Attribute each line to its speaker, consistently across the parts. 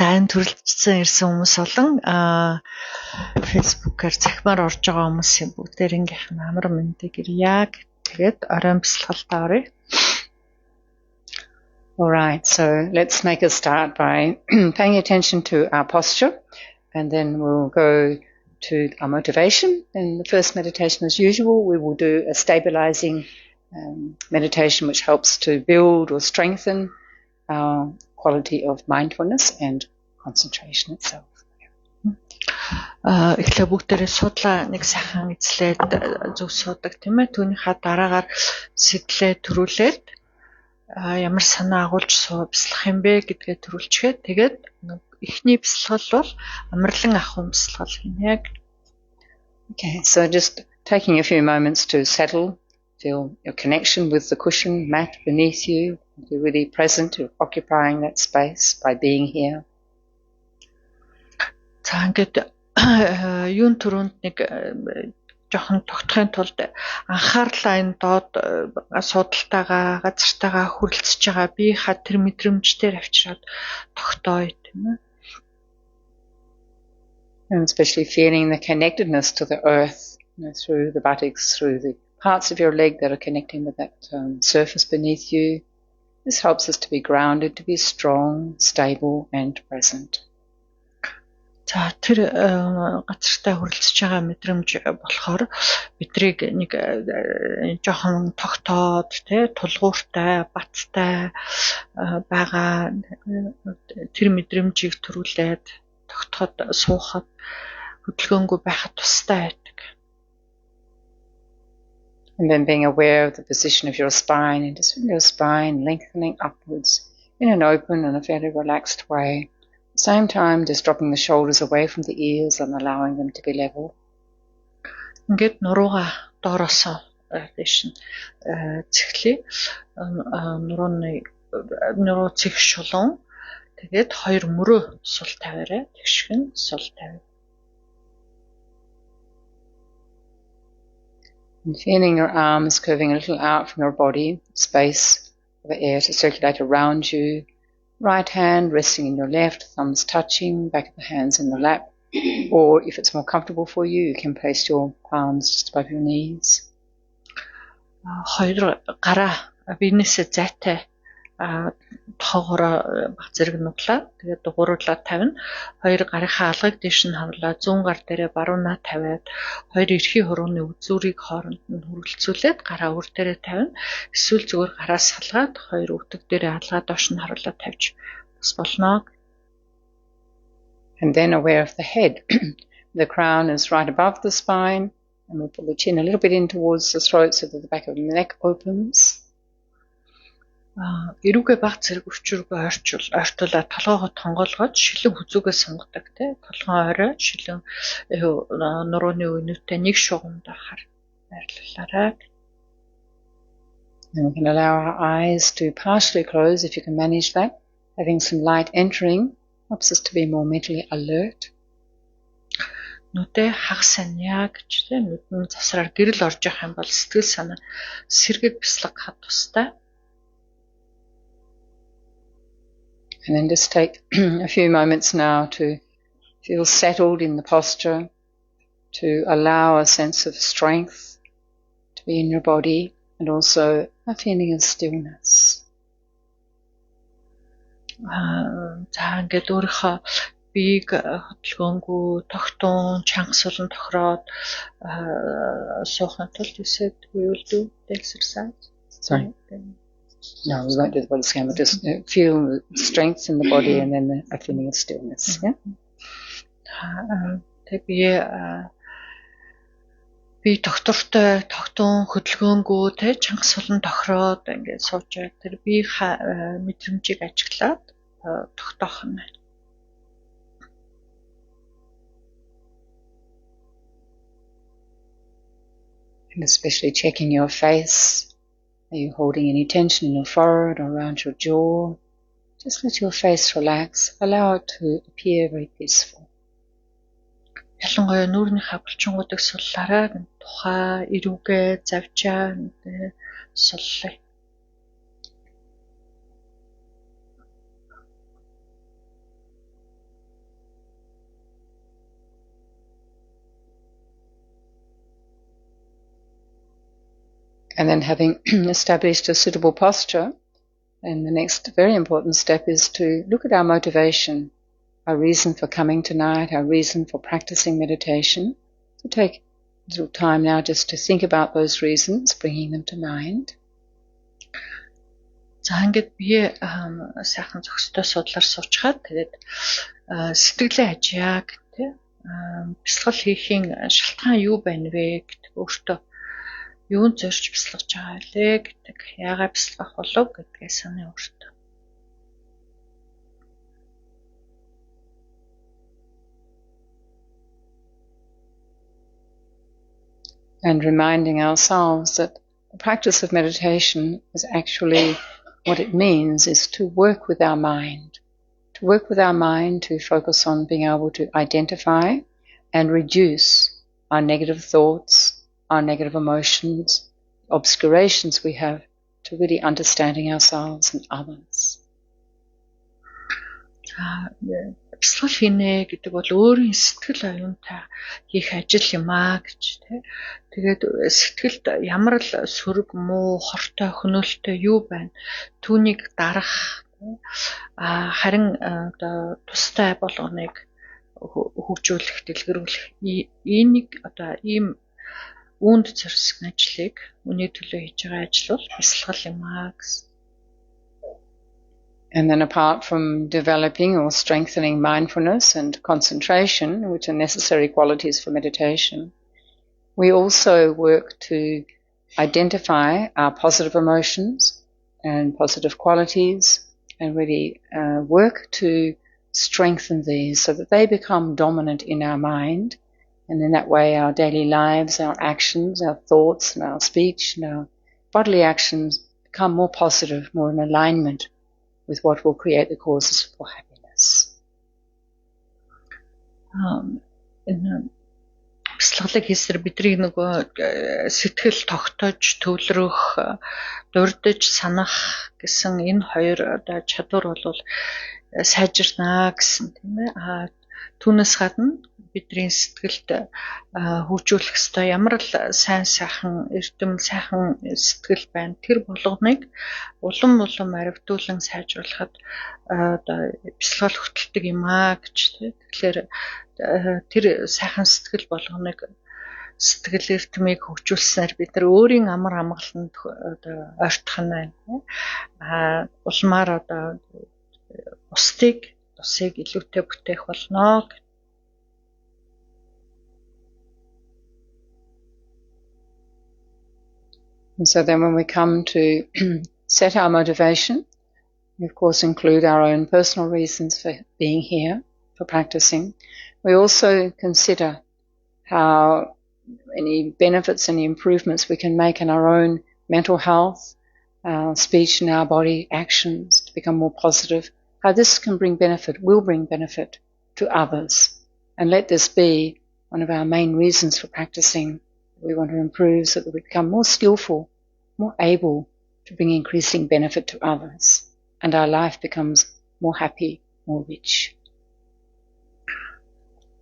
Speaker 1: За энэ төрөлжсөн ирсэн хүмүүс болон Facebook-аар захимаар орж байгаа хүмүүсийн бүгдээрийнх нь амар мэндийг яг тэгээд оройн бясалгалтай оръё.
Speaker 2: All right, so let's make a start by paying attention to our posture, and then we'll go to our motivation. In the first meditation, as usual, we will do a stabilizing meditation which helps to build or strengthen our quality of mindfulness and concentration itself.
Speaker 1: Эхлээ бүгдээрээ судлаа нэг сайхан эзлээд зөв суудаг тийм ээ. Түүнийхээ дараагаар сэтлээ төрүүлээд ямар санаа агуулж бяцлах юм бэ гэдгээ төрүүлчихэд тэгээд эхний бяцлал бол амарлан ахуйн бяцлал хийнэ.
Speaker 2: Okay, so just taking a few moments to settle, feel your connection with the cushion mat beneath you. You're really present, you're occupying that space by being here.
Speaker 1: За ингээд юун түрүүнд нэг жоохон тогтохын тулд анхаарлаа энэ доод асуудалтайгаа газартайгаа хүрэлцэж байгаа биеийнхаа тэр мэдрэмжээр авчираад тогтооё тийм ээ.
Speaker 2: And especially feeling the connectedness to the earth, through the buttocks, through the parts of your leg that are connecting with that surface beneath you. This helps us to be grounded, to be strong, stable and present.
Speaker 1: За тэр газартай хүрэлцэж байгаа мэдрэмж болохоор бидрийг нэг жоохон тогтоод тулгууртай, баттай байгаа тэр мэдрэмжийг төрүүлээд тогтоход суухад хөдөлгөөнгүй байхад тустай байдаг.
Speaker 2: And then being aware of the position of your spine and just your spine lengthening upwards in an open and a fairly relaxed way. At the same time, just dropping the shoulders away from the ears and allowing them to be level.
Speaker 1: Ингээд нурууга доороосоо дэшин цэглээ. Нуруу цэг шулуун. Тэгээд хоёр мөрөө сул тавиараа тэгшгэн сул тавь.
Speaker 2: And feeling your arms curving a little out from your body, space of air to circulate around you. Right hand resting in your left, thumbs touching, back of the hands in the lap. Or if it's more comfortable for you, you can place your palms just above your knees.
Speaker 1: Хоёр гараа биенээсээ зайтай тоогоороо баг зэрэг нуглаа. Тэгээд дугууруулаа тавина. Хоёр гарынхаа алгыг дээш нь хавлаа. Зүүн гар дээрээ баруунаа тавиад хоёр эрхий хурууны үзүүрийг хооронд нь хүрэлцүүлээд гараа өөр дээрээ тавина. Эсвэл зүгээр гараас салгаад хоёр өвдөг дээрээ алгаа доош нь харуулаад тавьж бас болно.
Speaker 2: And then aware of the head. The crown is right above the spine. And we pull the chin a little bit in towards the throat so that the back of the neck opens.
Speaker 1: Эрүүгээ баг зэрэг өвчрөгөө ойртуулаад толгоогоо тонгоолгоод шилэн хүзүүгээ сонгодог тий. Толгоон орой шилэн нурууны өнөтэй нэг шугамд ахаар байрлуулаарай.
Speaker 2: And we can allow our eyes to partially close if you can manage that. Having some light entering helps us to be more mentally alert.
Speaker 1: Нүдээ хагас яг гэж тий. Нүдний засраар гэрэл орж явах юм бол сэтгэл санаа сэргийг бяцлагахад тустай.
Speaker 2: And then just take a few moments now to feel settled in the posture, to allow a sense of strength to be in your body and also a feeling of stillness.
Speaker 1: За ингээд өөрийнхөө биеийг хөдөлгөөнгүй тогтун чангасуулан тохироод суухын тулд you will do the exercise.
Speaker 2: Sorry. No, we won't do the body scan, but just feel strength in the body and then a feeling of stillness. Yeah.
Speaker 1: Би доктортой тогтун хөдөлгөөнгөө те чангасуулан тохироод ингээд сууж тэр би мэдрэмжийг ажиглаад тогтоох нь.
Speaker 2: And especially checking your face. Are you holding any tension in your forehead or around your jaw? Just let your face relax. Allow it to appear very peaceful.
Speaker 1: Ялангуяа нүүрнийхээ булчингуудыг суллаарай. Тухай эрүүгээ завжаа суллаа.
Speaker 2: And then having established a suitable posture, and the next very important step is to look at our motivation, our reason for coming tonight, our reason for practicing meditation. So take a little time now just to think about those reasons, bringing them to mind.
Speaker 1: За ингээд бие сайхан зохистой судлаар суучгаад тэгээд сэтгэлээ хажиаг тий бясалгал хийхийн шалтгаан юу байна вэ гэдэг өөртөө юунд зорж бясалгаж байгаа вэ гэдэг яагаад бясалгах болов гэдгээ санаа өөртөө.
Speaker 2: And reminding ourselves that the practice of meditation is actually what it means is to work with our mind. To work with our mind to focus on being able to identify and reduce our negative thoughts, our negative emotions, obscurations we have to really understanding ourselves and others.
Speaker 1: Бясалгал хийнэ гэдэг бол өөрийн сэтгэл оюунтай хийх ажил юм аа гэж тий. Тэгээд сэтгэлд ямар л сөрөг муу хортой хөнөөлтөй юу байна түүнийг дарах харин одоо тустай болгоныг хөгжүүлэх дэлгэрүүлэх энийг одоо ийм үүнд зорьсон ажлыг үний төлөө хийж байгаа ажил бол бясалгал юм аа гэсэн.
Speaker 2: And then apart from developing or strengthening mindfulness and concentration, which are necessary qualities for meditation, we also work to identify our positive emotions and positive qualities and really work to strengthen these so that they become dominant in our mind. And in that way our daily lives, our actions, our thoughts and our speech and our bodily actions become more positive, more in alignment with what will create the causes for happiness.
Speaker 1: Бясалгалыг хийсээр бидний нөгөө сэтгэл тогтоож төвлөрөх, дурдж санах гэсэн энэ хоёр одоо чадвар бол сайжирнаа гэсэн тийм ээ. Түүнээс гадна бидний сэтгэлд хөгжүүлэх ёстой ямар л сайн сайхан эрдэм сайхан сэтгэл байна. Тэр болгоныг улам аривдуулан сайжруулахад одоо бясалгал хөтэлдэг юм аа гэж тийм. Тэгэхээр тэр сайхан сэтгэл болгоныг сэтгэл эрдэмийг хөгжүүлснээр бид нар өөрийн амар амгаланд одоо ойртох нь байна. Улмаар одоо тусыг илүүтэй бүтээх болно.
Speaker 2: And so then when we come to set our motivation, we of course include our own personal reasons for being here, for practicing. We also consider how any benefits, any improvements we can make in our own mental health, our speech and our body actions to become more positive, how this can bring benefit, will bring benefit to others. And let this be one of our main reasons for practicing. We want to improve so that we become more skillful, more able to bring increasing benefit to others, and our life becomes more happy, more rich.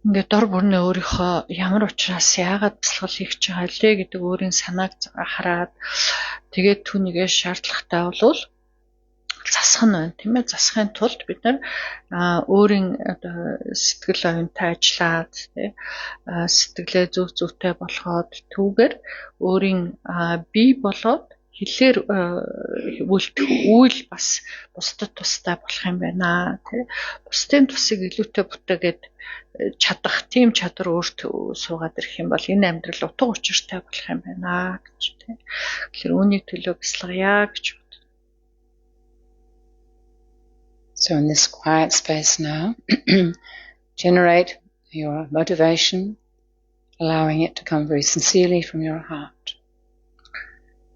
Speaker 1: Ингээд дор бүрнээ өөрийнхөө ямар учраас яагаад бясалгал хийх гэж байгаа лээ гэдэг өөрийн санааг хараад тэгээд түүнийгээ шаардлагатай болвол засах нь байна тийм ээ. Засахын тулд бид нар өөрийн одоо сэтгэл оюунтай ажиллаад тий сэтгэлээ зүйтэй болгоод түүгээр өөрийн бие болоод хэлээр үлдэх үйл бас бусдад тустай болох юм байна тий. Бусдын тусыг илүүтэй бүтээгээд чадах тийм чадвар өөртөө суугаад ирэх юм бол энэ амьдрал утга учиртай болох юм байна гэж тий. Тэгэхээр үүний төлөө бясалгая гэж.
Speaker 2: So in this quiet space now, generate your motivation, allowing it to come very sincerely from your heart.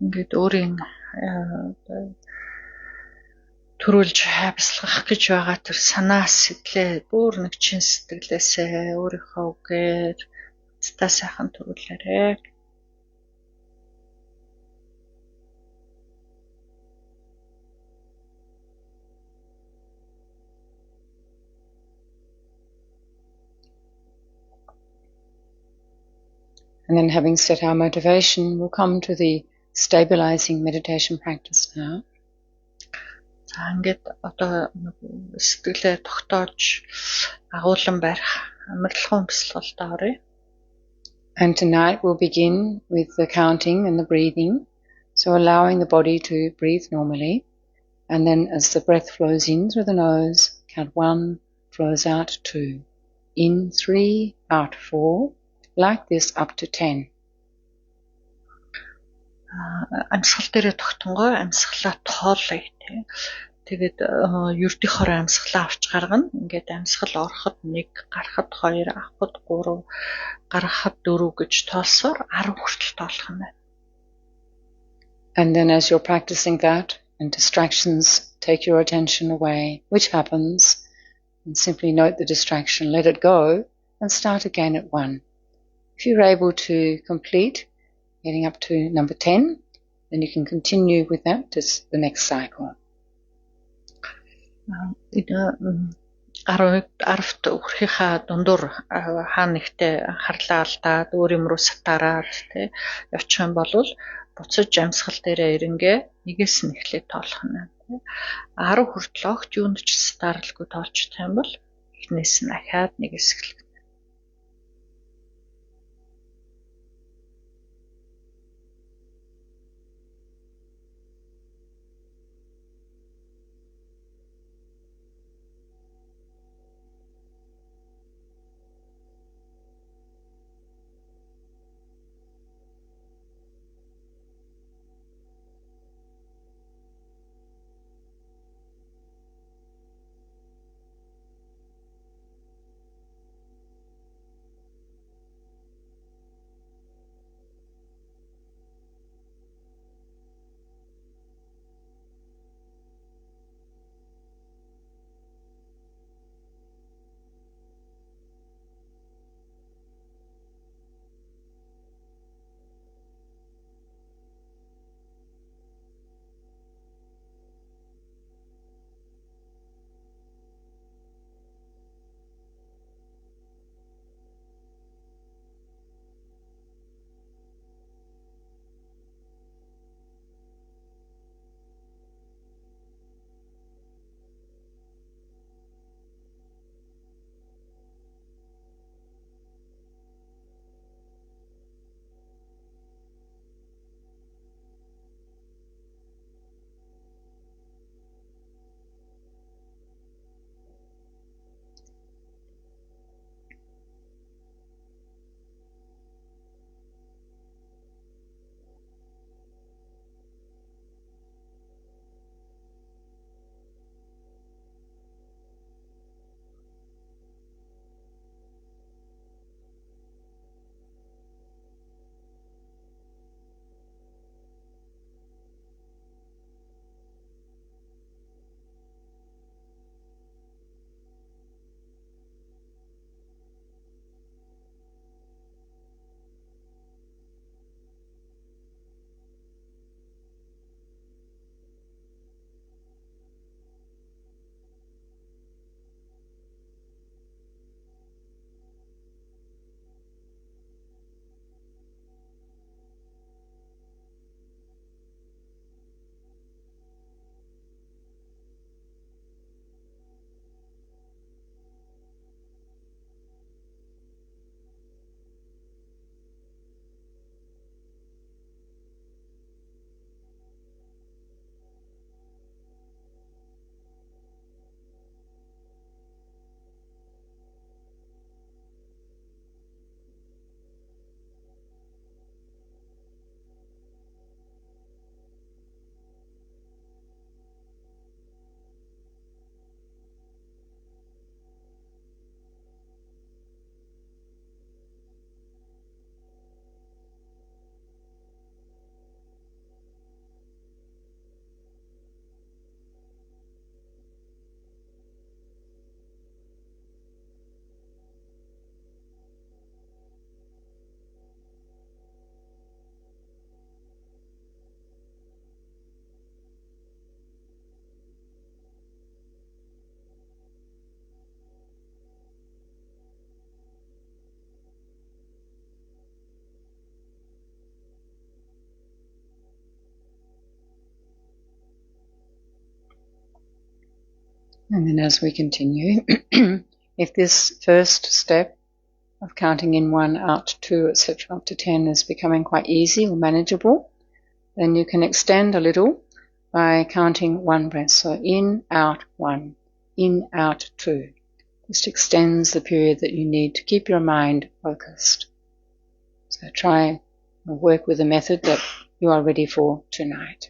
Speaker 1: Ингээд өөрийн төрүүлж бясалгах гэж байгаа тэр санаа сэтгэлээ бүр нэг чин сэтгэлээсээ өөрийнхөө үгээр цэцтэй сайхан төрүүлээрэй.
Speaker 2: And then having set our motivation, we'll come to the stabilizing meditation practice now.
Speaker 1: За ингээд одоо сэтгэлээ тогтоож агуулan барих амарлахуун бясалгалд оръё.
Speaker 2: And tonight we'll begin with the counting and the breathing. So allowing the body to breathe normally. And then as the breath flows in through the nose, count 1, flows out 2. In 3, out 4. Like this up to 10.
Speaker 1: Амьсгал дээрээ тогтонгой амьсгалаа тоолъё тий. Тэгээд ердийн хороо амьсгалаа авч гаргана. Ингээд амьсгал ороход 1, гарахад 2, авахд 3, гаргахад 4 гэж тоолсоор 10 хүртэл тоолох нь байна.
Speaker 2: And then as you're practicing that and distractions take your attention away, which happens, and simply note the distraction, let it go, and start again at 1. If you're able to complete getting up to number 10, then you can continue with that to the next cycle.
Speaker 1: 10-т өрхийнхаа дундуур хаана нэгтээ харлаа л да өөр юм руу сатараар тий явчих юм бол буцаж амьсгал дээрээ ирэнгээ нэгээс нь эхлээд тоолох нь тий 10 хүртэл огт юунд ч сатаарлгүй тоолчих юм бол эхнээс нь ахаад нэгээс эхлэх.
Speaker 2: And then as we continue, if this first step of counting in 1, out 2, etc., up to 10 is becoming quite easy or manageable, then you can extend a little by counting 1 breath. So in, out, 1, in, out, 2. Just extends the period that you need to keep your mind focused. So try and work with a method that you are ready for tonight.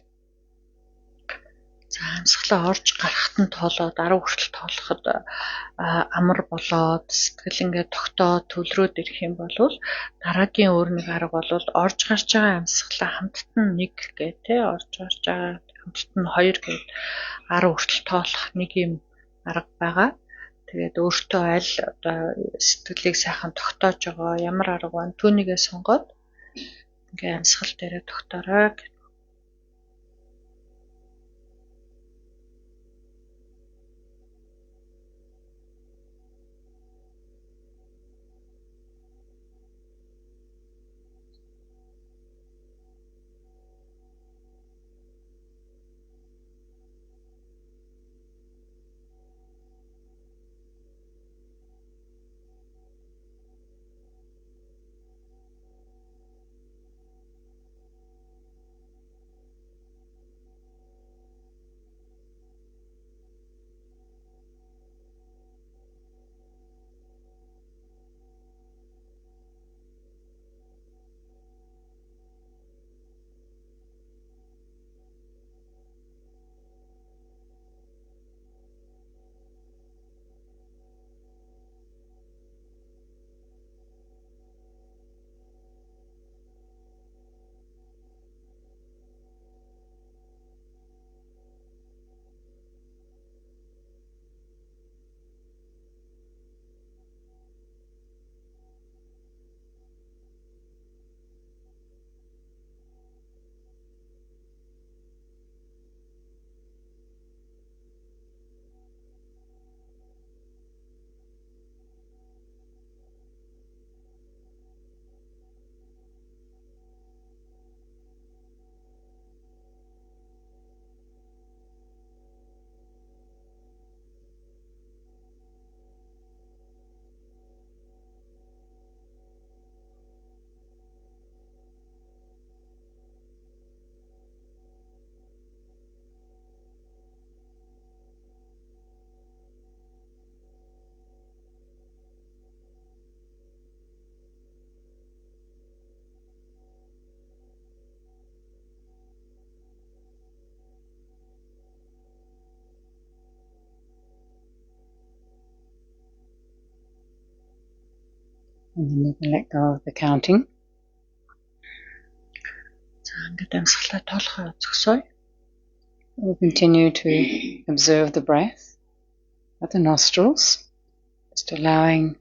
Speaker 1: За амьсгалаа орж гарахт нь тоолоод 10 хүртэл тоолоход амар болоод сэтгэл ингээд тогтоод төлрөөд ирэх юм бол дараагийн өөр нэг арга бол орж гарч байгаа амьсгалаа хамтд нь 1 гэ тэ орж гарч байгаа хамтд нь 2 гэд 10 хүртэл тоолох нэг юм арга байгаа. Тэгээд өөртөө аль одоо сэтгэлийг сайхан тогтоож байгаа ямар арга байна түүнийгээ сонгоод ингээд амьсгал дээрээ тогтоорой.
Speaker 2: And then you can let go of the counting.
Speaker 1: За ингээд амьсгалаа тоолохоо зогсоё.
Speaker 2: We'll continue to observe the breath at the nostrils, just allowing,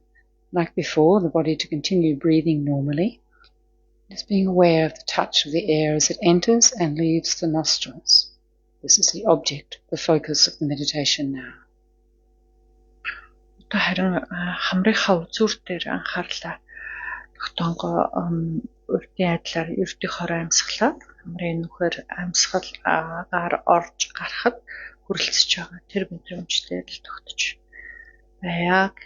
Speaker 2: like before, the body to continue breathing normally, just being aware of the touch of the air as it enters and leaves the nostrils. This is the object, the focus of the meditation now.
Speaker 1: Одоо харин хамрынхаа үзүүр дээр анхаарлаа тогтонгоо урдын айдлаар ердийн хороо амьсгалаад хамрын нүхээр амьсгал агаар орж гарахад хүрэлцэж байгаа тэр мэдрэмжтэй л тогтож байяг.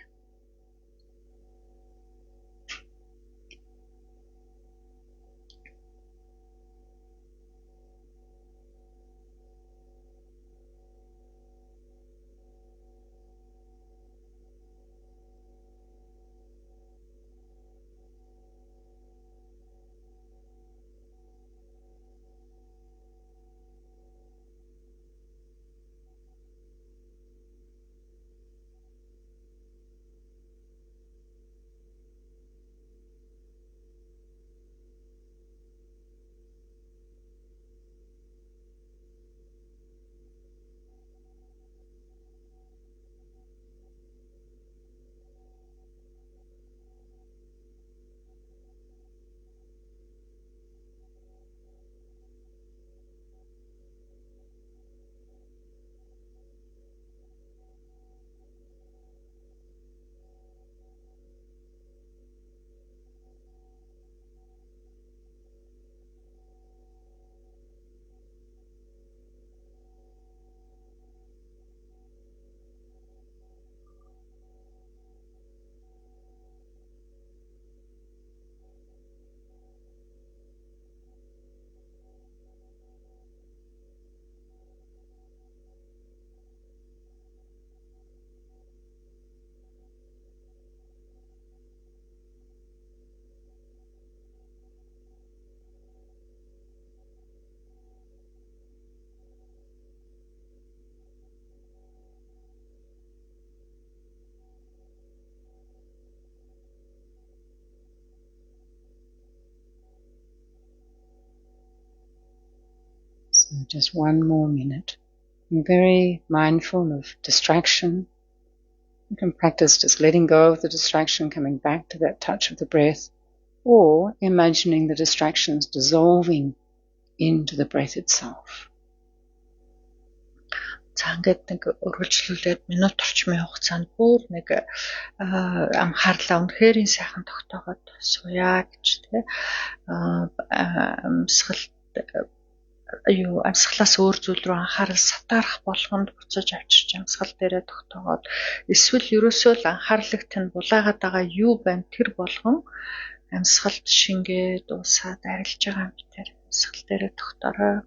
Speaker 2: just one more minute. I'm very mindful of distraction. You can practice just letting go of the distraction, coming back to that touch of the breath, or imagining the distractions dissolving into the breath itself.
Speaker 1: За ингээд нэг өргөлжлүүлээд минут орчмын хугацаанд бүр нэг анхаарлаа үнэхээр сайхан тогтоогоод суя гэж тий. Амьсгалаас өөр зүйл рүү анхаарал сатаарах болгонд буцаж авчирч амьсгал дээрээ тогтоогоод эсвэл ерөөсөө л анхаарлыг тань булаагаад байгаа юу байна тэр болгон амьсгалд шингээ дуусаад арилж байгаа юм тэр амьсгал дээрээ тогтоорой.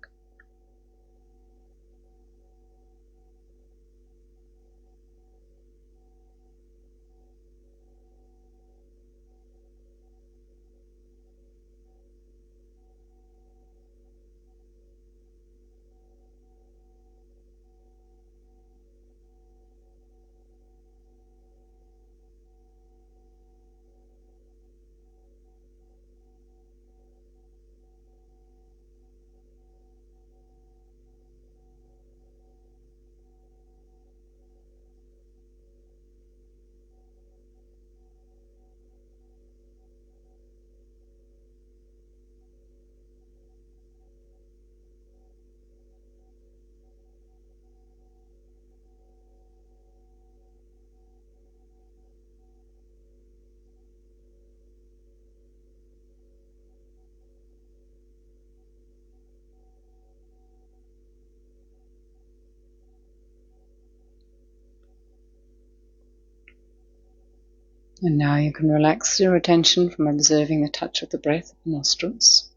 Speaker 2: And now you can relax your attention from observing the touch of the breath of the nostrils.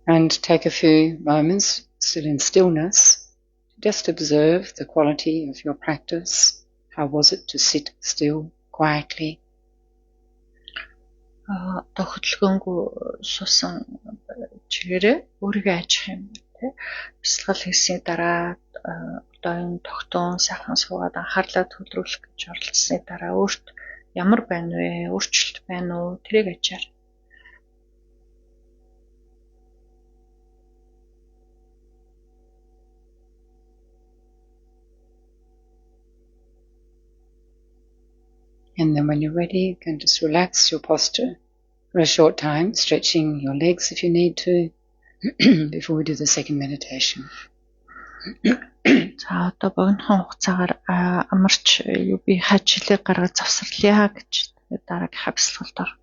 Speaker 2: And take a few moments still in stillness. Just observe the quality of your practice. How was it to sit still, quietly?
Speaker 1: Хөдөлгөөнгүй сусан чигээрээ өөрийгөө ажих юм тий. Бясалгал хийсний дараа одоо энэ тогтоон сайхан суугаад анхаарлаа төвлөрүүлэх гэж оролцсны дараа өөрт ямар байна вэ? Өөрчлөлт байна уу? Тэрийг ачаар.
Speaker 2: And then when you're ready, you can just relax your posture for a short time, stretching your legs if you need to, before we do the second meditation.
Speaker 1: За одоо богинохон хугацаагаар амарч би хажлыг гаргаж завсарлаа гэж дараагийнхаа бясалгалд орно.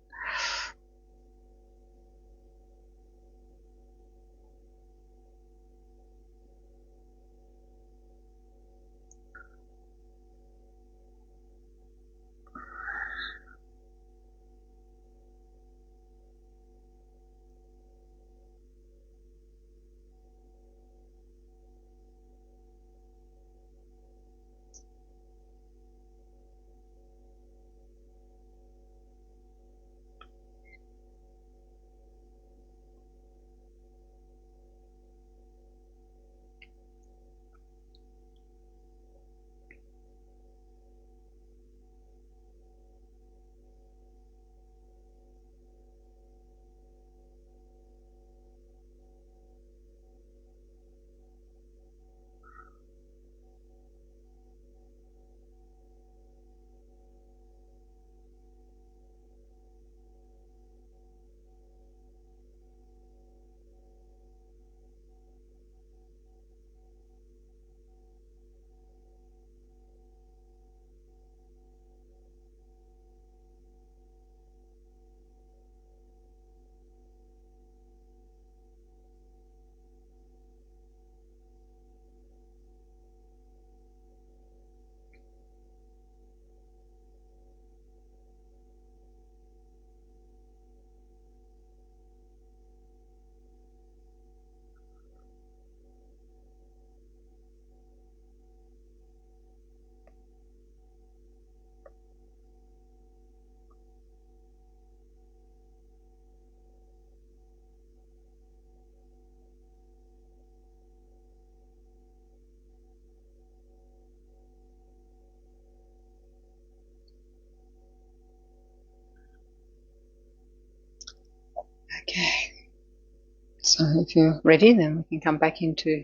Speaker 2: If you're ready, then we can come back into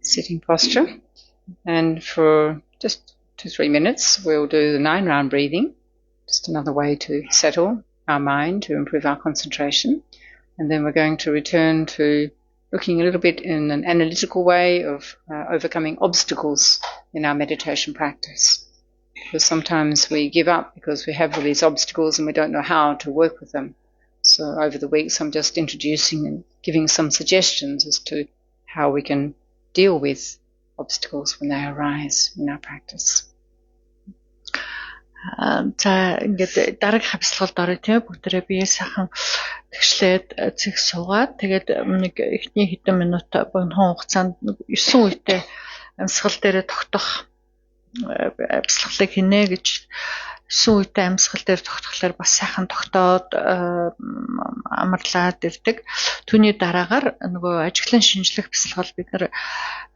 Speaker 2: sitting posture. And for just 2-3 minutes, we'll do the 9-round breathing, just another way to settle our mind, to improve our concentration. And then we're going to return to looking a little bit in an analytical way of overcoming obstacles in our meditation practice. Because sometimes we give up because we have all these obstacles and we don't know how to work with them. So over the weeks, I'm just introducing and giving some suggestions as to how we can deal with obstacles when they arise in our practice.
Speaker 1: За ингээд дараагийн хавцлалд орё тийм бүгдээрээ бие сайхан тэгшлээд цэг суугаад тэгээд нэг эхний хэдэн минут богино хугацаанд 9 үедээ амьсгал дээрээ тогтох амьсгалыг хийнэ гэж 9 үедээ амьсгал дээр тогтохлоор бас сайхан тогтоод амарлаад ирдэг. Түүний дараагаар нөгөө ажиглан шинжлэх бясалгал бид нар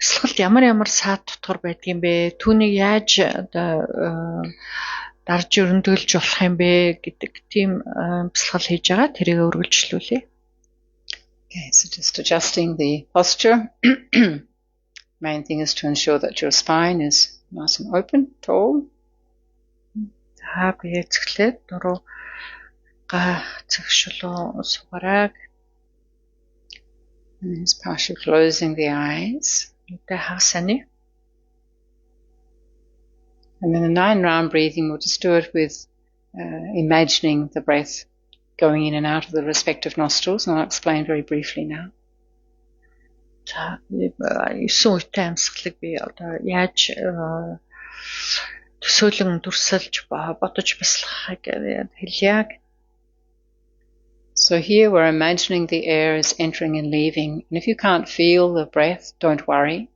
Speaker 1: бясалгалд ямар саад тутгар байдгийм бэ? Түүнийг яаж дарж өрнөдөлж болох юм бэ гэдэг тийм бясалгал хийж байгаа. Тэрийг үргэлжлүүлье.
Speaker 2: Okay, so just adjusting the posture. Main thing is to ensure that your spine is nice and open, tall.
Speaker 1: За бие цэглээд дуруу цэгшүүлэн суугараа.
Speaker 2: And just partially closing the eyes.
Speaker 1: Тэ хагасаны.
Speaker 2: And then the 9-round breathing, we'll just do it with imagining the breath going in and out of the respective nostrils. And I'll explain very briefly now.
Speaker 1: За 9 үедээ амьсгалыг би одоо яаж төсөөлөн дүрсэлж бодож бясалгахыг хэлье.
Speaker 2: So here we're imagining the air is entering and leaving. And if you can't feel the breath, don't worry.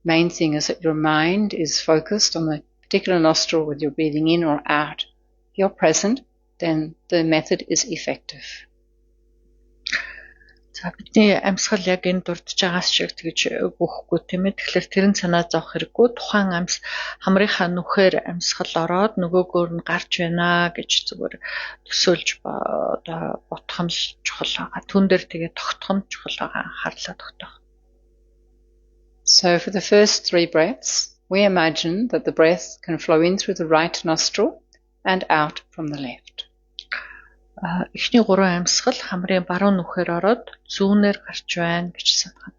Speaker 2: Main thing is that your mind is focused on the particular nostril with your breathing in or out. If you're present, then the method is effective.
Speaker 1: За бидний амьсгал яг энэ дурдж байгаас шиг тэгж гүхгүй тийм ээ. Тэгэхээр тэр нь санаа зовох хэрэггүй. Тухайн хамрынхаа нүхээр амьсгал ороод нөгөөгөр нь гарч байна гэж зүгээр төсөөлж одоо бодох нь чухал байгаа. Түүн дээр тэгээ тогтох нь чухал байгаа. Анхаарлаа тогтоох.
Speaker 2: So for the first 3 breaths, we imagine that the breath can flow in through the right nostril and out from the left.
Speaker 1: Эхний 3 амьсгал хамрын баруун нүхээр ороод зүүнээр гарч байна гэж санагна.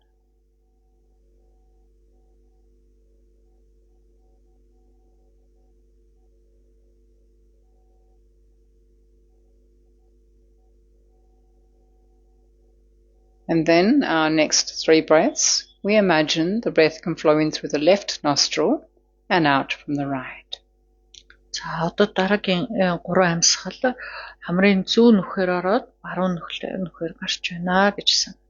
Speaker 2: And then our next 3 breaths, we imagine the breath can flow in through the left nostril and out from the right.
Speaker 1: За одоо дараагийн 3 амьсгал хамрын зүүн нүхээр ороод баруун нүхээр гарч байна гэж санагна.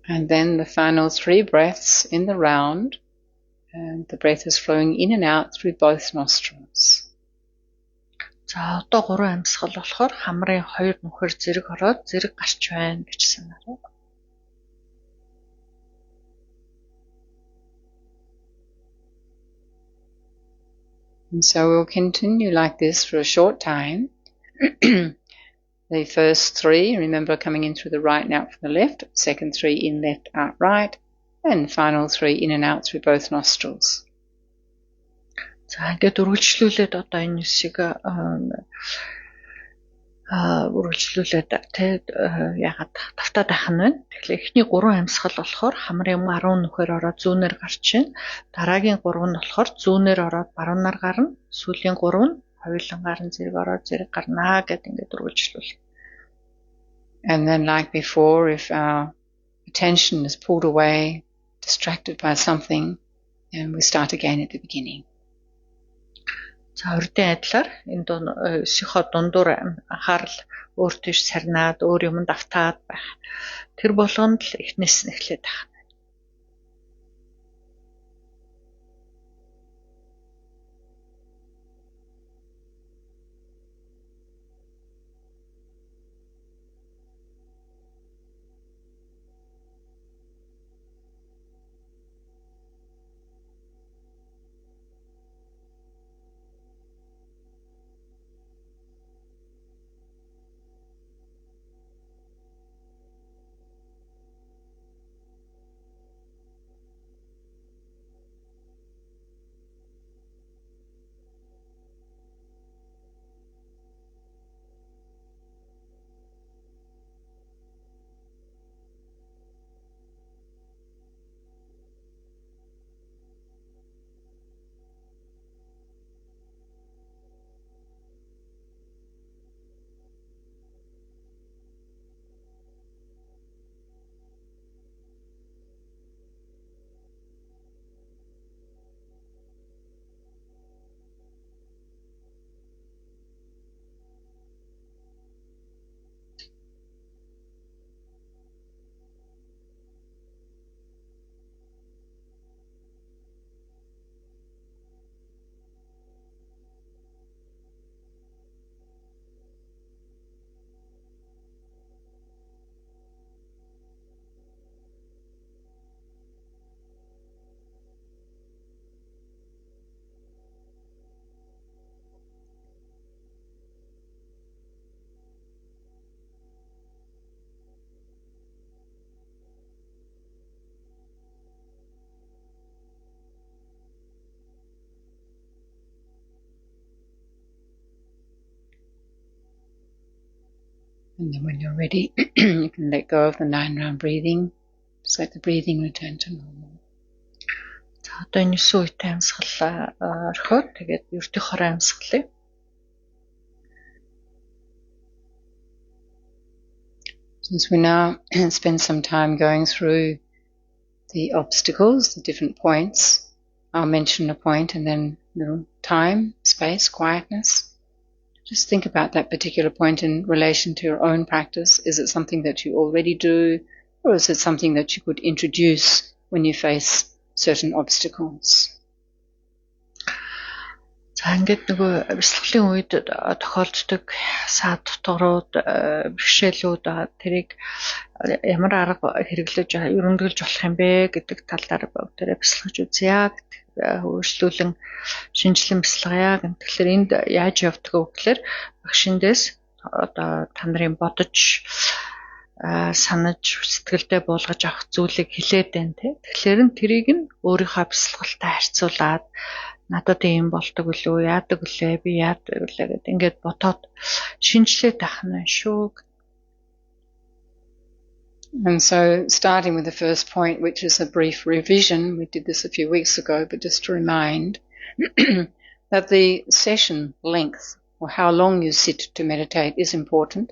Speaker 2: And then the final 3 breaths in the round, and the breath is flowing in and out through both nostrils.
Speaker 1: За одоо 3 амьсгал болохоор хамрын 2 нүхээр зэрэг ороод зэрэг гарч байна гэж санаарай.
Speaker 2: And so we'll continue like this for a short time. The first 3, remember, coming in through the right and out from the left. Second 3, in, left, out, right. And final 3, in and out through both nostrils.
Speaker 1: За ингээд үргэлжлүүлээд одоо энэ шиг үргэлжлүүлээд тэгээд ягаад тавтаад байх нь вэ? Тэгэхээр эхний 3 амьсгал болохоор хамрын 10 нүхээр ороод зүүнээр гарч ийн. Дараагийн 3 нь болохоор зүүнээр ороод баруунаар гарна. Сүүлийн 3 нь хоёулан гарна зэрэг ороод зэрэг гарнаа гэдэг ингээд үргэлжлүүл.
Speaker 2: And then like before, if our attention is pulled away, distracted by something, then we start again at the beginning.
Speaker 1: За урдын адилаар энэ өсийнхөө дундуур анхаарал өөртөө сарнаад өөр юмд автаад байх. Тэр болгонд л эхнээс нь эхлээд байх.
Speaker 2: And then when you're ready, you can let go of the 9-round breathing. Just let the breathing return to normal.
Speaker 1: За одоо энэ 9 үетэй амьсгал орхиод тэгээд ердийн хорон амьсгалыг.
Speaker 2: Since we now spend some time going through the obstacles, the different points, I'll mention a point and then time, space, quietness. Just think about that particular point in relation to your own practice. Is it something that you already do, or is it something that you could introduce when you face certain obstacles?
Speaker 1: За ингээд нөгөө бясалгалын үед тохиолддог саад дутгарууд, бэрхшээлүүд тэрийг ямар арга хэрэглэж өрөмдөглөж болох юм бэ гэдэг талаар бүгдээрээ бясалгаж үзье гэдэг өөрчлөлөн шинжилэн бясалгая гэх. Тэгэхээр энд яаж явдаг вэ гэхээр багшиндээс одоо та нарын бодож санаж сэтгэлдээ буулгаж авах зүйлийг хэлээд байна те. Тэгэхээр тэрийг нь өөрийнхөө бясалгалтай харьцуулаад надад ийм болдог үлээ, яадаг үлээ, би яадаг үлээ гэд ингээд ботоод шинжилээд авах нь шүү.
Speaker 2: And so starting with the first point, which is a brief revision, we did this a few weeks ago, but just to remind that the session length or how long you sit to meditate is important,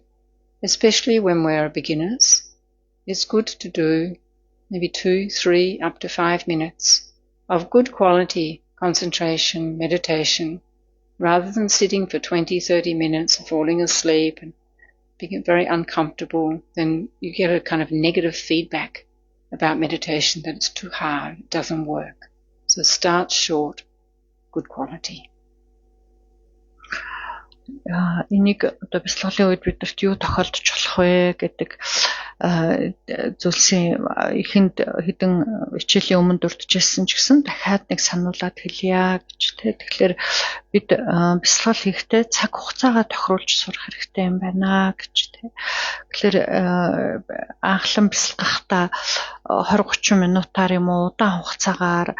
Speaker 2: especially when we're beginners. It's good to do maybe 2, 3, up to 5 minutes of good quality concentration, meditation, rather than sitting for 20, 30 minutes and falling asleep and being very uncomfortable. Then you get a kind of negative feedback about meditation that it's too hard, it doesn't work. So start short, good quality.
Speaker 1: Энийг одоо бясалгалын үед бидэрт юу тохиолдож болох вэ гэдэг зүйлсийн ихэнд хэдэн хичээлийн өмнө дурдчихсан ч гэсэн дахиад нэг сануулад хэлье гэж тэ. Тэгэхээр бид бясалгал хийхдээ цаг хугацаагаа тохируулж сурах хэрэгтэй юм байна гэж тэ. Тэгэхээр анхлан бясалгахдаа 20-30 минутаар юм уу удаан хугацаагаар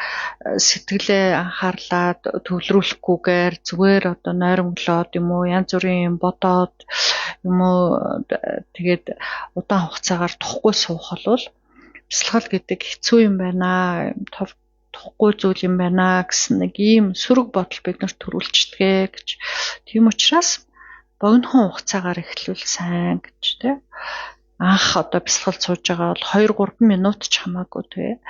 Speaker 1: сэтгэлээ анхаарлаад төвлөрүүлэхгүйгээр зүгээр одоо нойрмоглоод юм уу янз бүрийн бодоод юм уу тэгээд удаан хугацаагаар тухгүй суух бол бясалгал гэдэг хэцүү юм байна, тухгүй зүйл юм байна гэсэн нэг ийм сөрөг бодол биднэрт төрүүлчихдэгэ гэж. Тийм учраас богинохон хугацаагаар эхлүүл сайн гэж тэ. Анх одоо бясалгал сууж байгаа бол 2-3 минут ч хамаагүй тэ.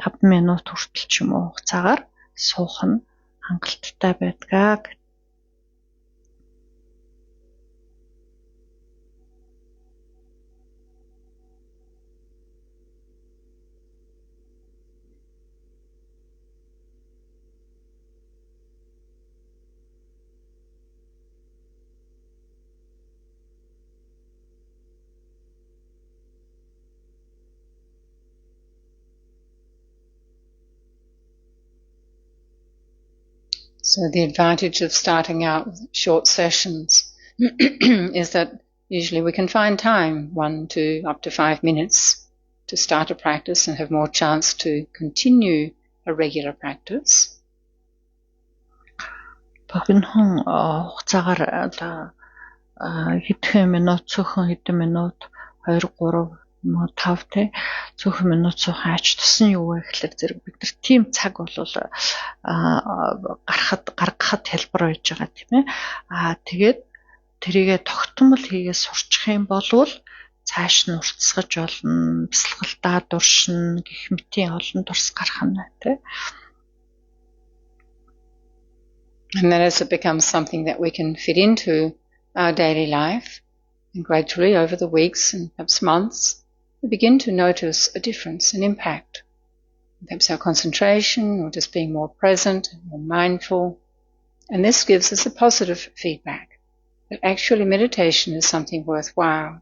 Speaker 1: 5 минут хүртэл ч юм уу хугацаагаар суух нь хангалттай байдгаа.
Speaker 2: So the advantage of starting out with short sessions is that usually we can find time, 1 to up to 5 minutes, to start a practice and have more chance to continue a regular practice.
Speaker 1: Богинохон хугацаагаар хэдхэн минут, цөөхөн хэдэн минут, 2-3 5 те цөөхөн минут суухан ач тусан юу вэ гэхэлэр зэрэг бид нар тийм цаг болвол гаргахад хэлбэр байж байгаа тийм ээ. Тэгээд тэрийгэ тогтмол хийгээ сурчих юм болвол цааш нь уртсгаж болно, бясалгалдаа дуршин гэх мэтийн олон дурс гарах нь тий.
Speaker 2: And then as it becomes something that we can fit into our daily life, and gradually over the weeks and perhaps months, we begin to notice a difference, an impact. Perhaps our concentration or just being more present and more mindful. And this gives us a positive feedback that actually meditation is something worthwhile.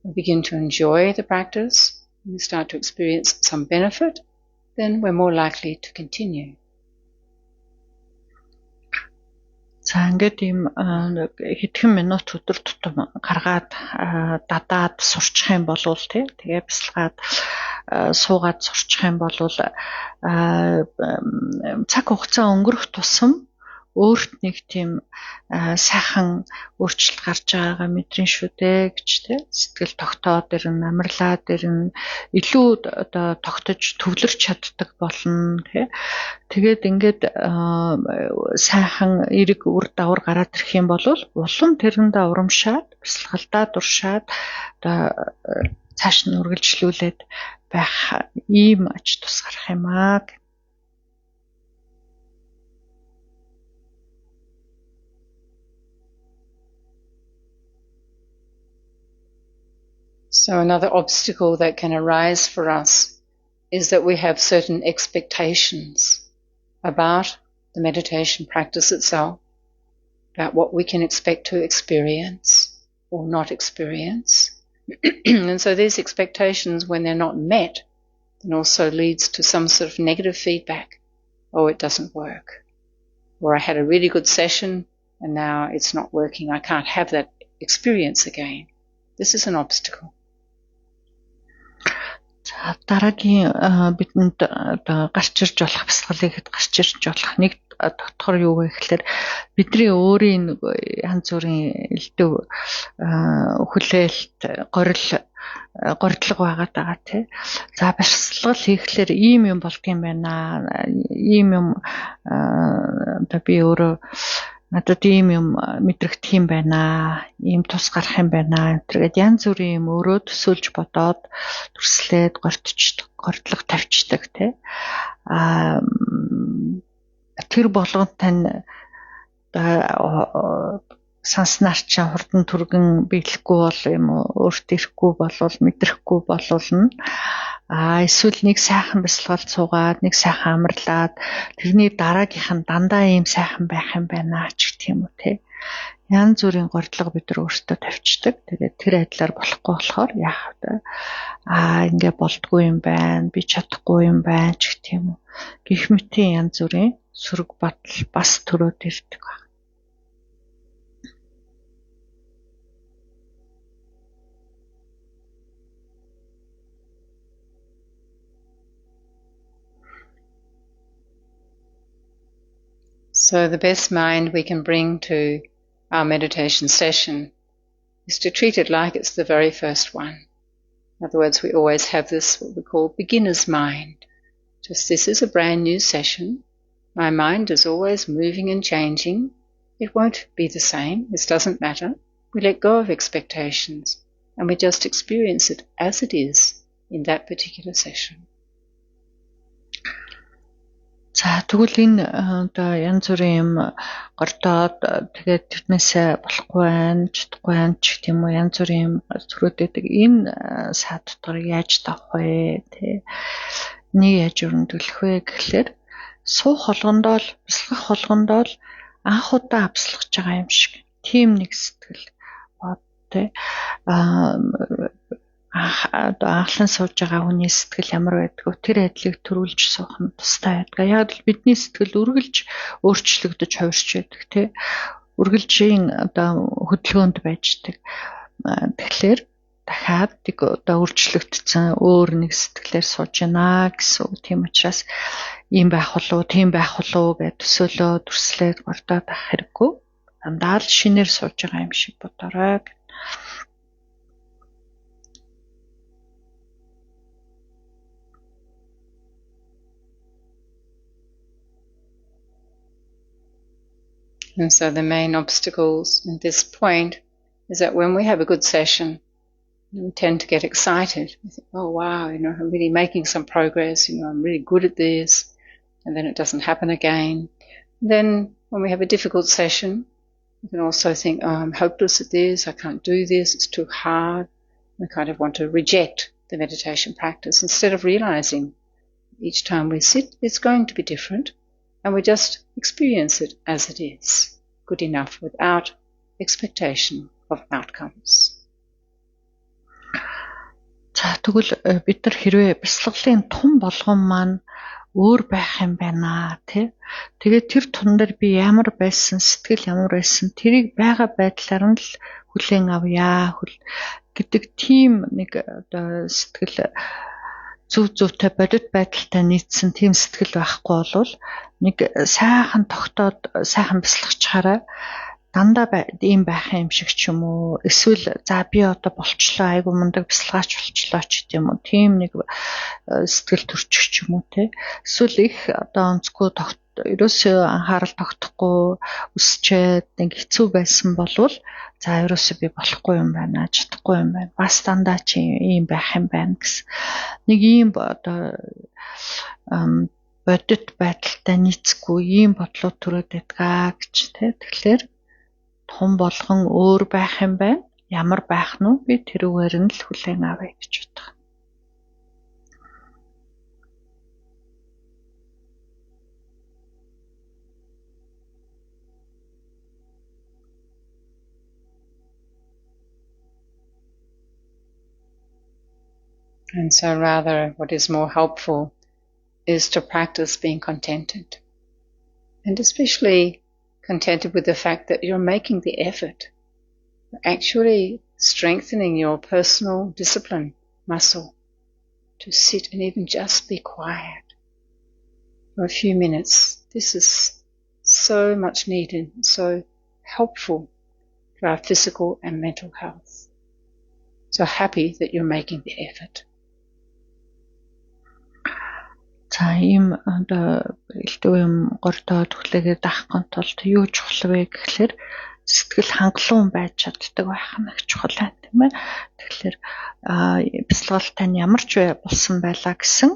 Speaker 2: We begin to enjoy the practice, and we start to experience some benefit, then we're more likely to continue.
Speaker 1: За ингээд ийм хэдхэн минут өдөр тутам гаргаад дадаад сурчих юм бол тий тэгээ бясалгаад суугаад сурчих юм бол цаг хугацаа өнгөрөх тусам өөрт нэг тийм сайхан өөрчлөлт гарч байгаагаа мэдрэн шүү дээ гэж тий. Сэтгэл тогтоод ирнэ, амарлаад ирнэ, илүү одоо тогтож төвлөрч чаддаг болно тий. Тэгээд ингээд сайхан эрэг үр дагавар гараад ирэх юм бол улам тэрэндээ урамшаад, бясалгалдаа дуршаад одоо цааш нь үргэлжлүүлээд байх ийм ач тус гарах юм аа.
Speaker 2: So another obstacle that can arise for us is that we have certain expectations about the meditation practice itself, about what we can expect to experience or not experience. And so these expectations, when they're not met, then also leads to some sort of negative feedback. Oh, it doesn't work. Or I had a really good session and now it's not working. I can't have that experience again. This is an obstacle.
Speaker 1: Дараагийн бидэнд гарч ирж болох бясалгалыг хэд гарч ирж болох нэг дотор юу вэ гэхээр бидний өөрийн янз бүрийн элдв хүлээлт гордлого байгаад байгаа тий. За бясалгал хийхлээр ийм юм болдгийм байна. Ийм юм одоо би өөрөө надад ийм юм мэдрэгдэх юм байна. Ийм тус гарах юм байна. Тэгээд янз бүрийн юм өөрөө төсөөлж бодоод төрслээд гордлого тавьчихдаг тий. Тэр болгонд тань санснаар ч хурдан түргэн биелэхгүй бол юм уу өөртөө ирэхгүй болвол мэдрэхгүй болвол эсвэл нэг сайхан бясалгалд суугаад нэг сайхан амарлаад тэрний дараагийнх нь дандаа ийм сайхан байх юм байна ч гэх юм уу тий. Янз бүрийн гордлого бид нар өөртөө тавьчихдаг. Тэгээд тэр айдлаар болохгүй болохоор яах вэ? Ингээ болдгүй юм байна. Би чадахгүй юм байна ч гэх юм уу. Гэх мэтийн янз бүрийн сөрөг батал бас төрөөд ирдэг байна.
Speaker 2: So the best mind we can bring to our meditation session is to treat it like it's the very first one. In other words, we always have this, what we call beginner's mind. Just this is a brand new session. My mind is always moving and changing. It won't be the same. This doesn't matter. We let go of expectations and we just experience it as it is in that particular session.
Speaker 1: За тэгвэл энэ одоо янз бүрийн юм гордоод тэгээд тэрнээсээ болохгүй байх, чадахгүй байх гэх юм уу янз бүрийн юм төрөөдөг энэ саад дотор яаж давах вэ тий. Нэг яаж өрнөдөлөх вэ гэхлээр суух болгондоо л бясалгах болгондоо л анх удаа бясалгаж байгаа юм шиг тийм нэг сэтгэл бод тий. Анхлан сууж байгаа хүний сэтгэл ямар байдгүй тэр айдлыг төрүүлж суух нь тустай байдаг. Яг л бидний сэтгэл үргэлж өөрчлөгдөж хувирч байдаг тий. Үргэлжийн одоо хөдөлгөөнд байждаг. Тэгэхээр дахиад нэг одоо өөрчлөгдсөн өөр нэг сэтгэлээр сууж байна гэсэн үг. Тийм учраас ийм байх болов, тийм байх болов гэж төсөөлөө дүрслээд гордоод авах хэрэггүй. Дандаа л шинээр сууж байгаа юм шиг бодорой.
Speaker 2: And so the main obstacles at this point is that when we have a good session, we tend to get excited. We think, oh wow, I'm really making some progress, I'm really good at this, and then it doesn't happen again. And then when we have a difficult session, we can also think, oh, I'm hopeless at this, I can't do this, it's too hard. We kind of want to reject the meditation practice instead of realizing each time we sit, it's going to be different. And we just experience it as it is, good enough without expectation of outcomes.
Speaker 1: За тэгвэл бид нар хэрвээ бясалгалын тун болгон маань өөр байх юм байна тий. Тэгээд тэр тун дээр би ямар байсан, сэтгэл ямар байсан, тэрийг байгаа байдлаар нь л хүлээн авъя гэдэг тийм нэг одоо сэтгэл зүйтэй бодит байдалтай нийцсэн тийм сэтгэл байхгүй болвол нэг сайхан тогтоод сайхан бясалгачаараа дандаа ийм байх юм шиг ч юм уу, эсвэл за би одоо болчлоо, айгу мундаг бясалгаач болчлоо ч гэдэм үү, тийм нэг сэтгэл төрчих ч юм уу те. Эсвэл их одоо онцгүй ерөөсөө анхаарал тогтохгүй өсчээд нэг хэцүү байсан болвол за ерөөсөө би болохгүй юм байна, чадахгүй юм байна, бас дандаа чи ийм байх юм байна гэсэн нэг ийм одоо бодит байдалтай нийцгүй ийм бодлоо төрөөд байдгаа гэж те. Тэгэхээр тун болгон өөр байх юм байна. Ямар байх нь вэ? Би тэрүүгээр нь л хүлээн авъя гэж боддог.
Speaker 2: And so rather what is more helpful is to practice being contented. And especially contented with the fact that you're making the effort, actually strengthening your personal discipline muscle to sit and even just be quiet for a few minutes. This is so much needed, so helpful for our physical and mental health. So happy that you're making the effort.
Speaker 1: За ийм одоо элдв юм гордоод хүлээгээд авахын тулд юу чухал вэ гэхлээр сэтгэл хангалуун байж чаддаг байх нь их чухал байна тийм ээ. Тэгэхээр бясалгал тань ямар ч болсон байлаа гэсэн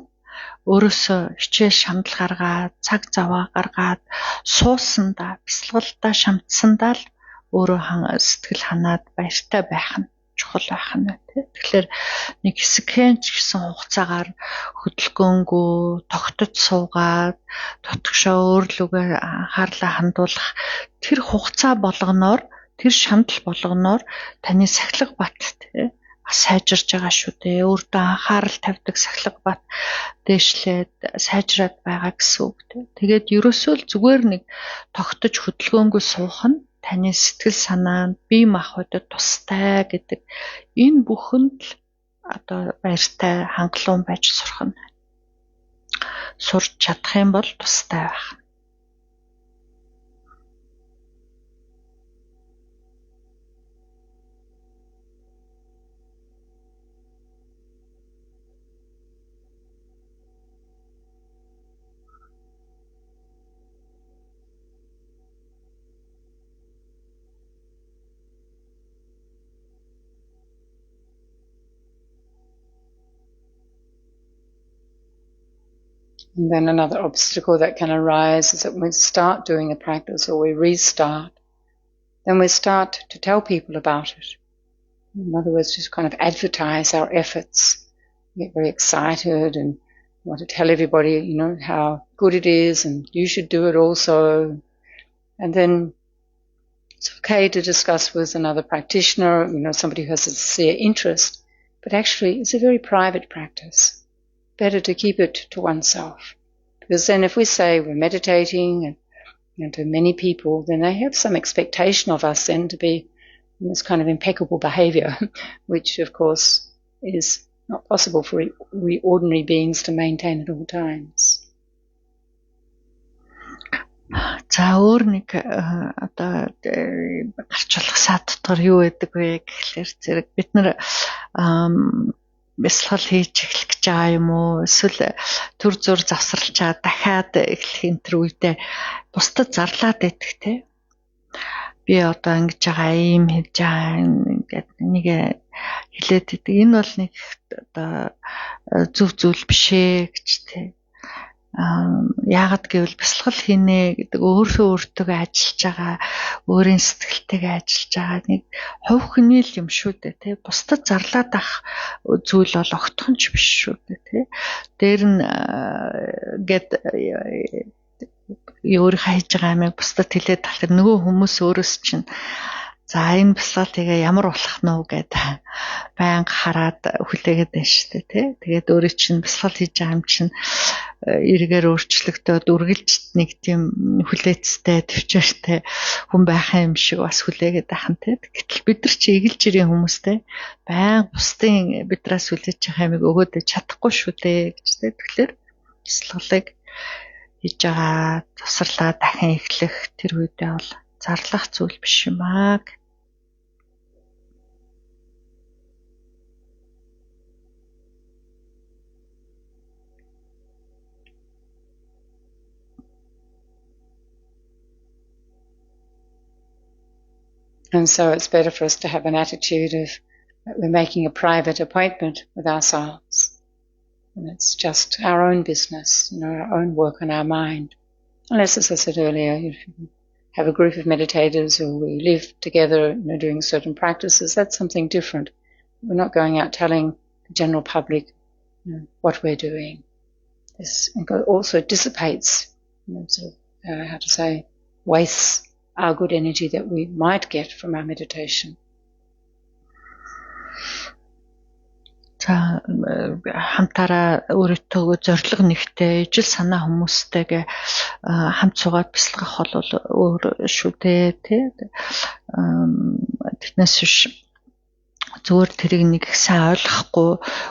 Speaker 1: өөрөөсөө хичээл шандал гаргаад цаг заваа гаргаад суусандаа бясалгалдаа шамтсандаа л өөрөө сэтгэл ханаад баяртай байх нь чухал байх нь тийм. Тэгэхээр нэг хэсэгхэн ч гэсэн хугацаагаар хөдөлгөөнгөө тогтож суугаад дотгошоо өөрлөгөө анхаарлаа хандуулах тэр хугацаа болгоноор тэр шандал болгоноор таны сахилга бат тийм сайжирж байгаа шүү дээ. Өөртөө анхаарал тавьдаг сахилга бат дээшлээд сайжраад байгаа гэсэн үг тийм. Тэгээд ерөөсөө л зүгээр нэг тогтож хөдөлгөөнгөө суух нь таны сэтгэл санаанд бие махбодод тустай гэдэг энэ бүхэнд л одоо баяртай хангалуун байж сурах нь сурч чадах юм бол тустай байх.
Speaker 2: And then another obstacle that can arise is that when we start doing a practice or we restart, then we start to tell people about it. In other words, just kind of advertise our efforts. We get very excited and want to tell everybody, you know, how good it is and you should do it also. And then it's okay to discuss with another practitioner, you know, somebody who has a sincere interest, but actually it's a very private practice. Better to keep it to oneself. Because then if we say we're meditating and to many people, then they have some expectation of us then to be in this kind of impeccable behavior, which of course is not possible for we ordinary beings to maintain at all times.
Speaker 1: За өөр нэг одоо гарч болох саад дотор юу байдаг вэ гэхлээр зэрэг бид нар бясалгал хийж эхлэх гэж байгаа юм уу эсвэл төр зур завсарлчаа дахиад эхлэх энэ төр үедээ бусдад зарлаад байдаг те. Би одоо ингэж байгаа юм хийж байгаа ингээд нэг хэлээд байдаг. Энэ бол нэг одоо зөв зүйл биш ээ гэж те. Яагаад гэвэл бясалгал хийнэ гэдэг өөртөө ажиллаж байгаа, өөрийн сэтгэлтэйгээ ажиллаж байгаа нэг хувь хүний л юм шүү дээ тий. Бусдад зарлаад ах зүйл бол огтхон ч биш шүү дээ тий. Дээр нь гээд өөрийнхөө хийж байгаа амийг бусдад хэлээд талах нөгөө хүмүүс өөрөөс чинь за энэ бясалгал тэгээ ямар болох нь вэ гэдэг байнга хараад хүлээгээд байна шүү дээ тий. Тэгээд өөрөө чинь бясалгал хийж байгаа юм чинь эргээр өөрчлөгдөөд үргэлж нэг тийм хүлээцтэй, төвчээртэй хүн байхын юм шиг бас хүлээгээд байхan те. Гэтэл бид нар чи эгэлж ирийн хүмүүстэй баян бусдын бидраас хүлээж байгаа юмыг өгөөд чадахгүй шүү дээ гэж те. Тэгэхээр бясалгалыг хийж байгаа тусарлаа дахин эхлэх тэр үедээ бол зарлах зүйл биш юм аа.
Speaker 2: And so it's better for us to have an attitude of that we're making a private appointment with ourselves. And it's just our own business, our own work on our mind. Unless, as I said earlier, you have a group of meditators or we live together, doing certain practices, that's something different. We're not going out telling the general public what we're doing. This also dissipates, wastes our good energy that we might get from our meditation.
Speaker 1: За хамтаараа өөртөө зориг нэгтэй ижил санаа хүмүүстэйгээ хамт суугаад бясалгах бол өөр шүү дээ тий. Тэрнээс биш зүгээр тэрийг нэг сайн ойлгохгүй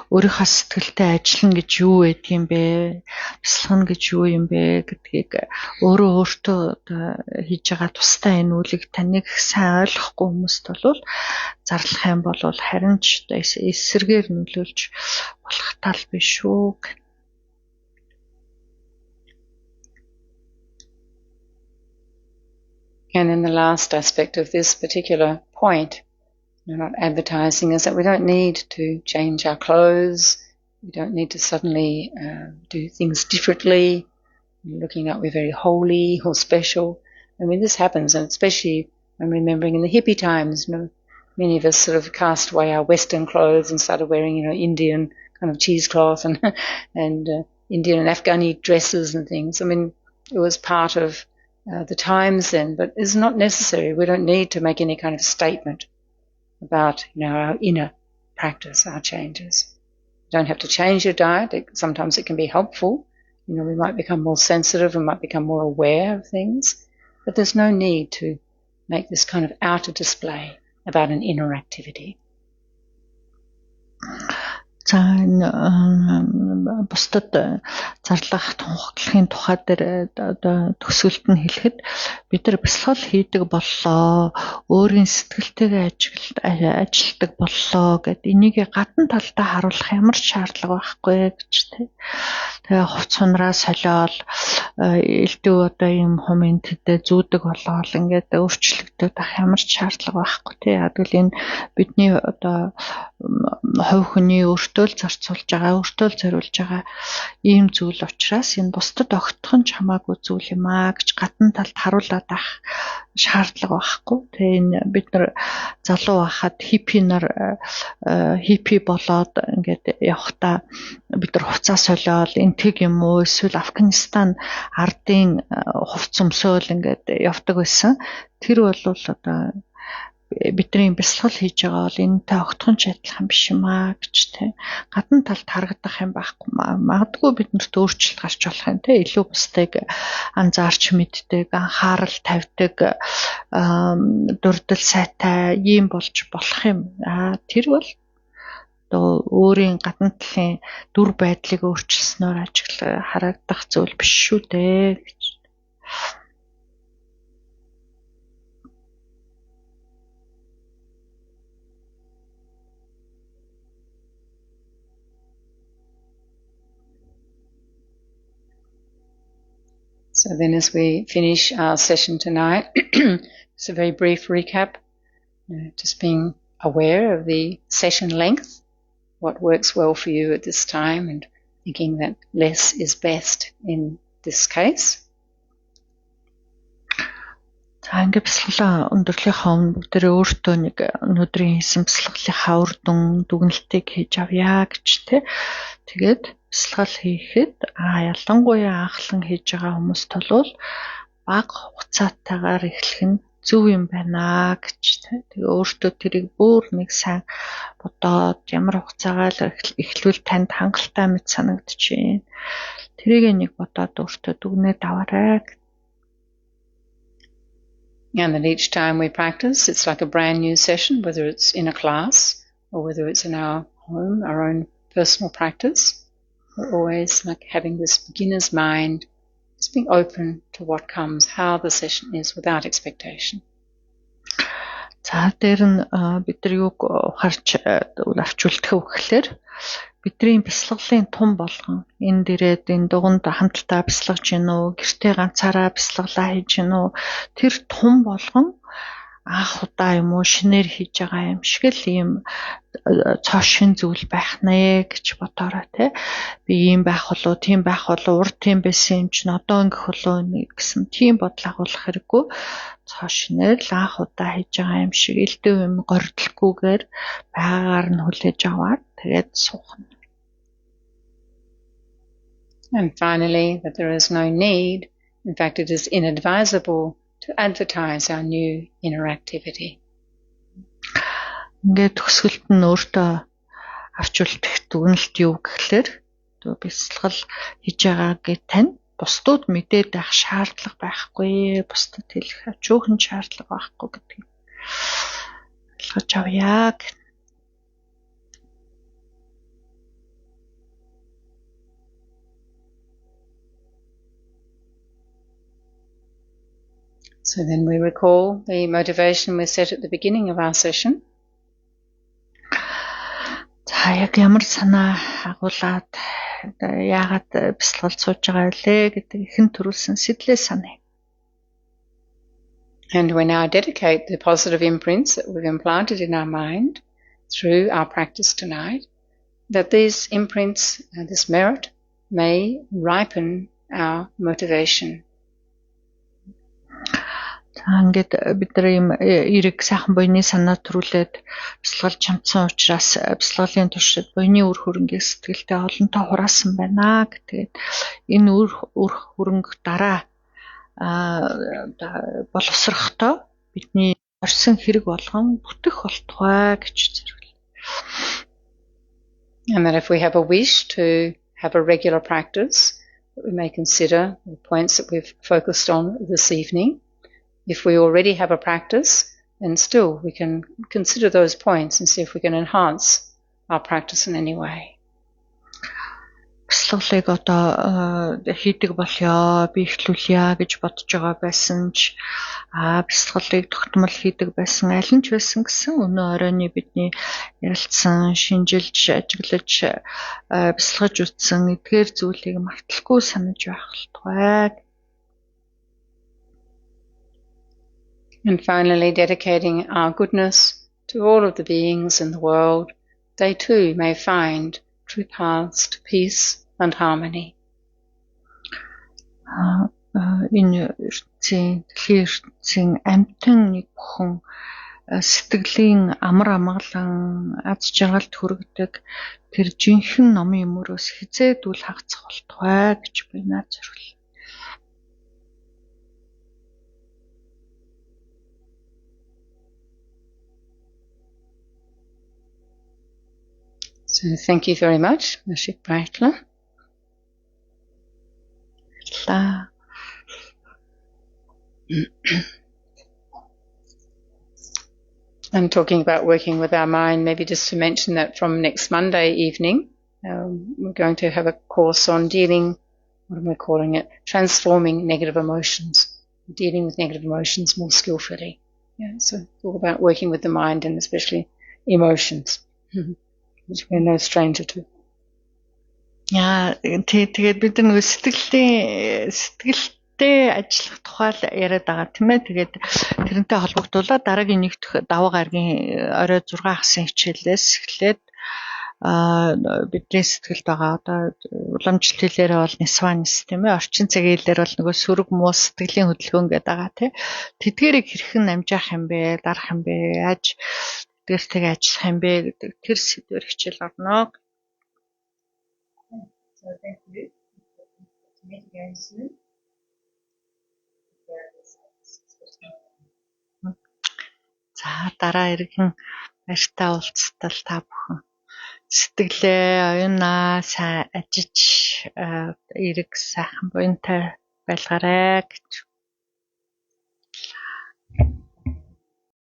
Speaker 1: өөрийнхөө сэтгэлтэй ажиллана гэж юу байдгийм бэ? Бясалгана гэж юу юм бэ гэдгийг өөртөө хийж байгаа тустай энэ үлийг таныг сайн ойлгохгүй хүмүүст бол зарлах юм бол харин ч эсэргээр нөлөөлж болох тал биш үү?
Speaker 2: And then the last aspect of this particular point, not advertising, is that we don't need to change our clothes. We don't need to suddenly do things differently, looking like we're very holy or special. I mean, this happens, and especially I'm remembering in the hippie times, many of us sort of cast away our Western clothes and started wearing, Indian kind of cheesecloth and Indian and Afghani dresses and things. I mean, it was part of the times then, but it's not necessary. We don't need to make any kind of statement about, our inner practice, our changes. You don't have to change your diet. Sometimes it can be helpful. We might become more sensitive, we might become more aware of things, but there's no need to make this kind of outer display about an inner activity.
Speaker 1: За бусдад зарлах тунхаглахын тухай дээр одоо төсөлд нь хэлэхэд бид нар бясалгал хийдэг боллоо, өөрийн сэтгэлтэйгээ ажилтдаг боллоо гэд энийг гадна талдаа харуулах ямар ч шаардлага байхгүй гэж тий. Тэгээ хувц хунраа солиол элдв одоо юм хумынтэд зүүдэг болоод ингээд өөрчлөгдөж ах ямар ч шаардлага байхгүй тий. Ядвал энэ бидний одоо хувь хүний өөртөө л зарцуулж байгаа, өөртөө л зориулж байгаа ийм зүйл учраас энэ бусдад огтхон ч хамаагүй зүйл юм аа гэж гадна талд харуулад ах шаардлага байхгүй. Тэгээ энэ бид нар залуу байхад хиппи болоод ингээд явхдаа бид нар хувцас солиол энтэг юм уу эсвэл Афганистан ардын хувц өмсөөл ингээд явдаг байсан. Тэр бол одоо бидний бясалгал хийж байгаа бол энэтэй огтхон ч адилхан биш юм аа гэж тий. Гадна талд харагдах юм байхгүй. Магадгүй биднэрт өөрчлөлт гарч болох юм тий. Илүү бусдыг анзаарч мэддэг, анхаарал тавьдаг, дурдал сайтай ийм болж болох юм. Тэр бол одоо өөрийн гадна талын дүр байдлыг өөрчилснөөр харагдах зүйл биш шүү дээ гэж.
Speaker 2: So then as we finish our session tonight, just a very brief recap, just being aware of the session length, what works well for you at this time, and thinking that less is best in this case.
Speaker 1: За ингээд бясалгалаа өндөрлөхөө бүгдээ өөртөө нэг өнөөдрийн хийсэн бясалгалынхаа үр дүнлэлтийг хийж авъя гэж тий. Тэгээд бясалгал хийхэд ялангуяа анхлан хийж байгаа хүмүүст бол бага хугацаатайгаар эхлэх нь зөв юм байна гэж тий. Тэгээ өөртөө тэрийг бүр нэг сайн бодоод ямар хугацаагаар эхлүүл танд хангалттай мэт санагдчихээн. тэрийг нэг бодоод өөртөө дүгнээд аваарай.
Speaker 2: And then each time we practice, it's like a brand new session, whether it's in a class or whether it's in our home, our own personal practice. We're always like having this beginner's mind, just being open to what comes, how the session is without expectation.
Speaker 1: За дээр нь бид нар юуг харж авчулдах вэ гэхээр бидний бясалгалын тун болгон энэ дээрээ энэ дугуйнд хамтдаа бясалгаж гин үү, гэртээ ганцаараа бясалгалаа хийж гин үү, тэр тун болгон анх удаа юм уу шинээр хийж байгаа юм шиг л ийм цоошин зүйл байх нэ гэж бодоорой те. Би ийм байх болоо, тийм байх болоо, урд тийм байсан юм чинь одоо ингэх болоо гэсэн тийм бодол агуулах хэрэггүй. Цоошинээр л анх удаа хийж байгаа юм шиг элдв юм гордлохгүйгээр байгаагаар нь хүлээж аваад тэгээд суух.
Speaker 2: And finally, that there is no need, in fact it is inadvisable to advertise our new inner activity.
Speaker 1: Ингээд төгсгөлт нь өөртөө авчулдах дүгнэлт юу гэхлээр бясалгал хийж байгаагээ тань бусдууд мэдээд байх шаардлага байхгүй, бусдад хэлэх ачуухан шаардлага байхгүй гэдгийг ойлгож авъя.
Speaker 2: So then we recall the motivation we set at the beginning of our session.
Speaker 1: За яг ямар санаа агуулад яагаад бясалгалд сууж байгаа вэ гэдэг ихэн төрүүлсэн сэтлээ санаа.
Speaker 2: And we now dedicate the positive imprints that we've implanted in our mind through our practice tonight, that these imprints and this merit may ripen our motivation.
Speaker 1: Ингээд бид нар юм эрэг сайхан буйны санаа төрүүлээд бясалгал чамдсан учраас бясалгалын туршид буйны үр хөрөнгө сэтгэлдээ олонтоо хураасан байна гэдгээд энэ үр хөрөнгө дараа боловсрохдоо бидний орсон хэрэг болгон бүтэх болтугай гэж зөвлөв.
Speaker 2: And that if we have a wish to have a regular practice, that we may consider the points that we've focused on this evening. If we already have a practice, then still we can consider those points and see if we can enhance our practice in any way.
Speaker 1: Бясалгалыг одоо хийдэг болёо, би эхлүүлье гэж бодож байгаа байсан ч бясалгалыг тогтмол хийдэг байсан аль нь ч байсан гэсэн өнөө оройны бидний ярилцсан, шинжилж, ажиглаж, бясалгаж үзсэн эдгээр зүйлийг марталгүй санаж байх болтугай.
Speaker 2: And finally, dedicating our goodness to all of the beings in the world, they too may find true paths to peace and harmony.
Speaker 1: Энэ дэлхийн ертөнцийн амьтан нэг бүхэн сэтгэлийн амар амгалан аз жаргалд хүргэдэг тэр жинхэнэ номын өмөрөөс хизээд үл хагацах болтугай гэж би наад зориулъя.
Speaker 2: So thank you very much, Ashik Breitler. I'm talking about working with our mind, maybe just to mention that from next Monday evening, we're going to have a course on dealing, what am I calling it, transforming negative emotions, dealing with negative emotions more skillfully. Yeah, so it's all about working with the mind and especially emotions. Which we're no stranger to.
Speaker 1: Яа, тэгээд бид нэг сэтгэлтэй ажиллах тухай яриад байгаа тийм ээ. Тэгээд тэрнтэй холбогдуулаад дараагийн нэгдэх даваа гарагийн орой 6 хасын хичээлээс эхлээд бидний сэтгэлд байгаа одоо уламжлалт хэлээрээ бол нисванис тийм ээ. Орчин цагийн хэлээр бол нөгөө сүрэг муу сэтгэлийн хөдөлгөөн гэдэг байгаа тийм. Тэдгээрийг хэрхэн намжаах юм бэ, дарах юм бэ, яаж тэртэйг ажиллах юм бэ гэдэг тэр сэдвэр хичээл орно.
Speaker 2: So thank you. Meet again soon.
Speaker 1: За дараа иргэн баяртай уулзтал та бүхэн Сэтгэлээ оюунаа сайн ажиж эрэг сайхан буянтай байлгаарай гэж